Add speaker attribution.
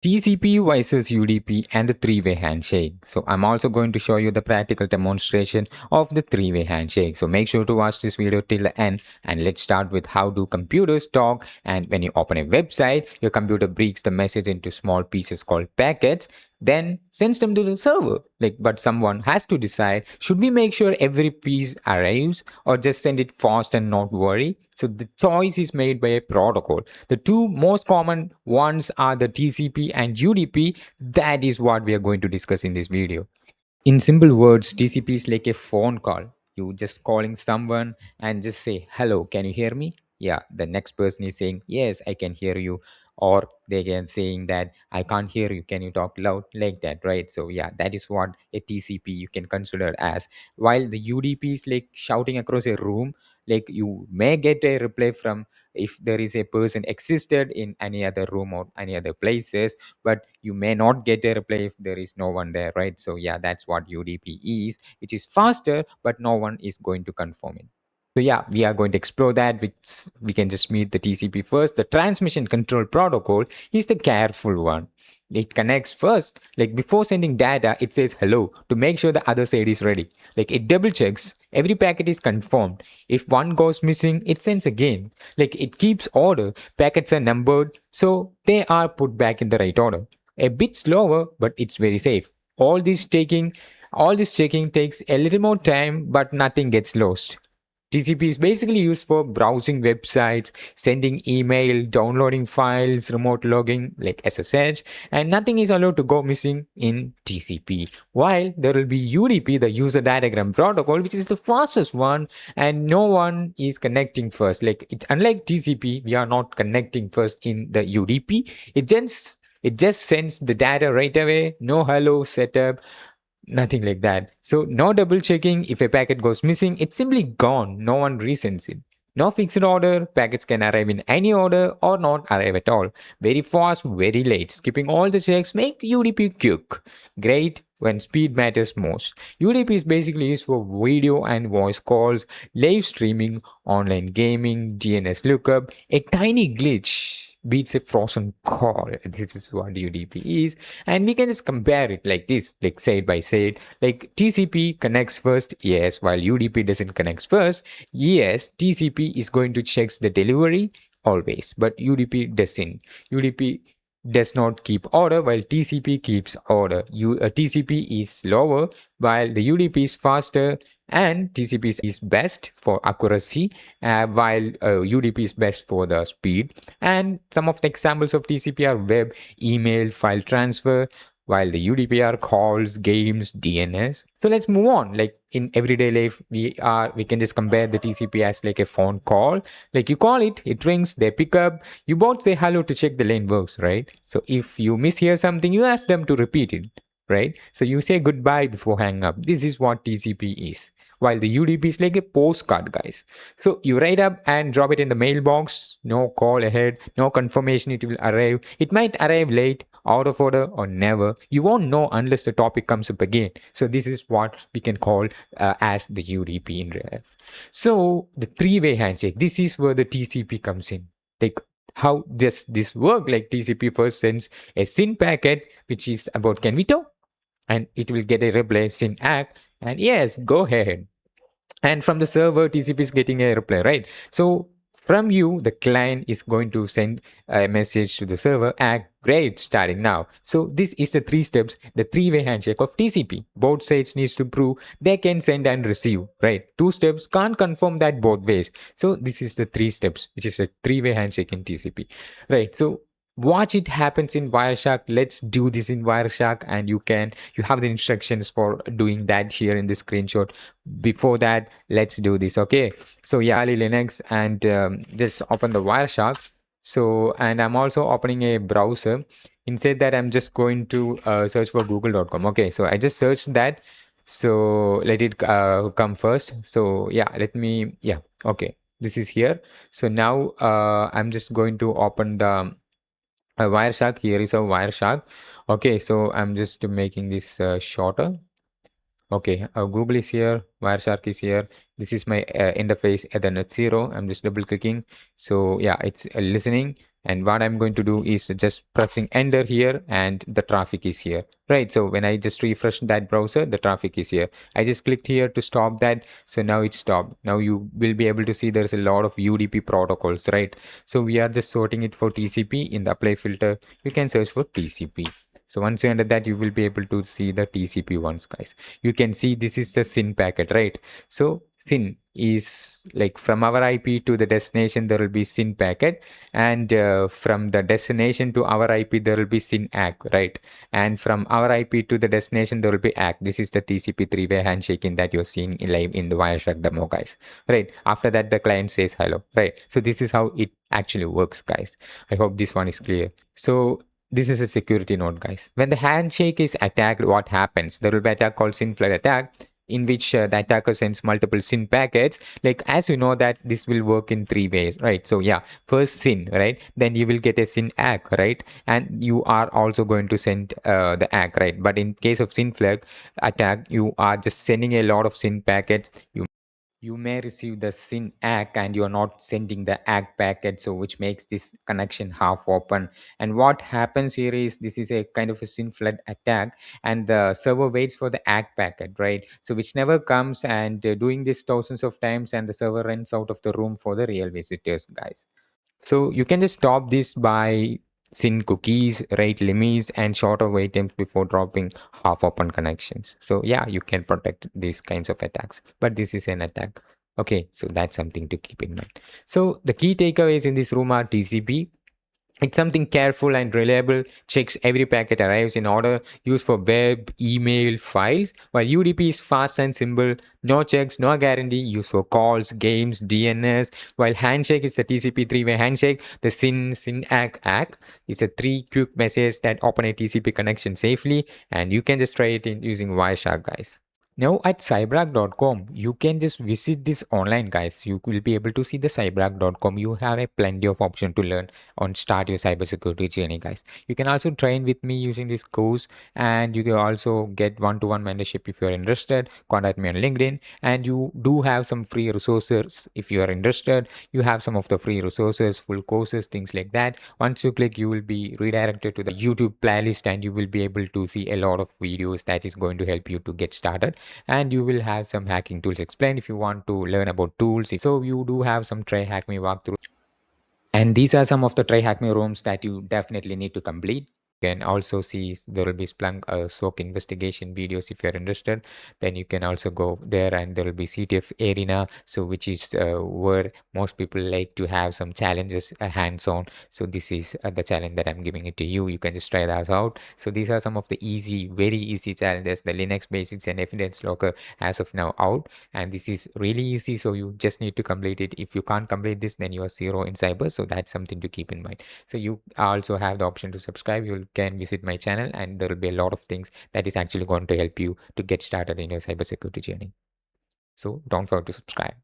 Speaker 1: TCP versus UDP and the three-way handshake. So I'm also going to show you the practical demonstration of the three-way handshake. So make sure to watch this video till the end, and let's start with how do computers talk. And when you open a website, your computer breaks the message into small pieces called packets, then sends them to the server. But someone has to decide, should we make sure every piece arrives or just send it fast and not worry? So the choice is made by a protocol. The two most common ones are the TCP and UDP. That is what we are going to discuss in this video. In simple words, TCP is like a phone call. You just calling someone and just say, "Hello, can you hear me?" Yeah, the next person is saying, "Yes, I can hear you." Or they can saying that, "I can't hear you. Can you talk loud?" Like that, right? So yeah, that is what a TCP you can consider as. While the UDP is like shouting across a room, like you may get a reply from if there is a person existed in any other room or any other places, but you may not get a reply if there is no one there, right? So yeah, that's what UDP is, which is faster, but no one is going to confirm it. So yeah, we are going to explore that, which we can just meet the TCP first. The transmission control protocol is the careful one. It connects first, like before sending data, it says hello to make sure the other side is ready. Like it double checks every packet is confirmed. If one goes missing, it sends again. Like it keeps order. Packets are numbered, so they are put back in the right order. A bit slower, but it's very safe. All this checking takes a little more time, but nothing gets lost. TCP is basically used for browsing websites, sending email, downloading files, remote logging like SSH, and nothing is allowed to go missing in TCP. While there will be UDP, the user datagram protocol, which is the fastest one, and no one is connecting first. Like it's unlike TCP, we are not connecting first in the UDP. It just sends the data right away. No hello setup, nothing like that. So no double checking. If a packet goes missing, it's simply gone. No one resends it. No fixed order. Packets can arrive in any order or not arrive at all. Very fast, very late. Skipping all the checks make UDP quick. Great when speed matters most. UDP is basically used for video and voice calls, live streaming, online gaming, DNS lookup. A tiny glitch beats a frozen call. This is what UDP is, and we can just compare it like this, like side by side. Like TCP connects first, yes, while UDP doesn't connect first. Yes, TCP is going to check the delivery always, but UDP doesn't. UDP does not keep order while TCP keeps order. TCP is slower while the UDP is faster, and TCP is best for accuracy, while UDP is best for the speed. And some of the examples of TCP are web, email, file transfer, while the UDP are calls, games, DNS. So let's move on. Like in everyday life, we can just compare the TCP as like a phone call. Like you call it, it rings, they pick up, you both say hello to check the line works, right? So if you mishear something, you ask them to repeat it, right? So you say goodbye before hang up. This is what TCP is. While the UDP is like a postcard, guys. So you write up and drop it in the mailbox. No call ahead, no confirmation it will arrive. It might arrive late, out of order, or never. You won't know unless the topic comes up again. So this is what we can call as the UDP in real life. So the three-way handshake. This is where the TCP comes in. Like how does this work? Like TCP first sends a SYN packet, which is about can we talk, and it will get a reply SYN act, and yes, go ahead. And from the server, TCP is getting a reply, right? So from you, the client is going to send a message to the server, act great, starting now. So this is the three steps, the three-way handshake of TCP. Both sides needs to prove they can send and receive, right? Two steps can't confirm that both ways. So this is the three steps, which is a three-way handshake in TCP, right? So watch it happens in Wireshark. Let's do this in Wireshark, and you have the instructions for doing that here in the screenshot. Before that, let's do this. Okay, so yeah, Ali Linux, and just open the Wireshark. So, and I'm also opening a browser. Inside that, I'm just going to search for google.com. Okay, so I just searched that. So let it come first. So yeah, okay, this is here. So now I'm just going to open the Wireshark. Here is a Wireshark. Okay, so I'm just making this shorter. Okay, Google is here, Wireshark is here. This is my interface Ethernet 0. I'm just double clicking. So yeah, it's listening. And what I'm going to do is just pressing enter here and the traffic is here, right? So when I just refresh that browser, the traffic is here. I just clicked here to stop that. So now it's stopped. Now you will be able to see there's a lot of UDP protocols, right? So we are just sorting it for TCP. In the apply filter, you can search for TCP. So once you enter that, you will be able to see the TCP ones, guys. You can see this is the SYN packet, right? So SYN is like from our IP to the destination, there will be SYN packet, and from the destination to our IP, there will be SYN ACK, right? And from our IP to the destination, there will be ACK. This is the TCP three-way handshaking that you're seeing live in the Wireshark demo, guys, right? After that, the client says hello, right? So this is how it actually works, guys. I hope this one is clear. So this is a security note, guys. When the handshake is attacked, what happens? There will be attack called SYN flood attack, in which the attacker sends multiple SYN packets. Like, as you know that this will work in three ways, right? So yeah, first SYN, right? Then you will get a SYN ACK, right? And you are also going to send the ACK, right? But in case of SYN flag attack, you are just sending a lot of SYN packets. You may receive the SYN ACK and you're not sending the ACK packet, so which makes this connection half open. And what happens here is this is a kind of a SYN flood attack, and the server waits for the ACK packet, right? So which never comes, and doing this thousands of times, and the server runs out of the room for the real visitors, guys. So you can just stop this by SYN cookies, rate limits, and shorter wait times before dropping half open connections. So yeah, you can protect these kinds of attacks, but this is an attack. Okay, so that's something to keep in mind. So the key takeaways in this room are TCP. It's something careful and reliable, checks every packet arrives in order, used for web, email, files, while UDP is fast and simple, no checks, no guarantee, used for calls, games, DNS, while Handshake is the TCP three-way handshake, the SYN ACK is a three quick message that open a TCP connection safely, and you can just try it in using Wireshark, guys. Now at cyberark.com, you can just visit this online, guys. You will be able to see the cyberark.com. You have a plenty of option to learn on start your cybersecurity journey, guys. You can also train with me using this course, and you can also get one-to-one mentorship if you're interested. Contact me on LinkedIn, and you do have some free resources if you are interested. You have some of the free resources, full courses, things like that. Once you click, you will be redirected to the YouTube playlist, and you will be able to see a lot of videos that is going to help you to get started, and you will have some hacking tools explained if you want to learn about tools. So you do have some try hack me walkthrough, and these are some of the try hack me rooms that you definitely need to complete. You can also see there will be Splunk SOC investigation videos if you're interested. Then you can also go there, and there will be CTF Arena, so which is where most people like to have some challenges hands-on. So this is the challenge that I'm giving it to you. You can just try that out. So these are some of the easy, very easy challenges. The Linux basics and evidence locker as of now out, and this is really easy. So you just need to complete it. If you can't complete this, then you are zero in cyber. So that's something to keep in mind. So you also have the option to subscribe. You can visit my channel, and there will be a lot of things that is actually going to help you to get started in your cybersecurity journey. So don't forget to subscribe.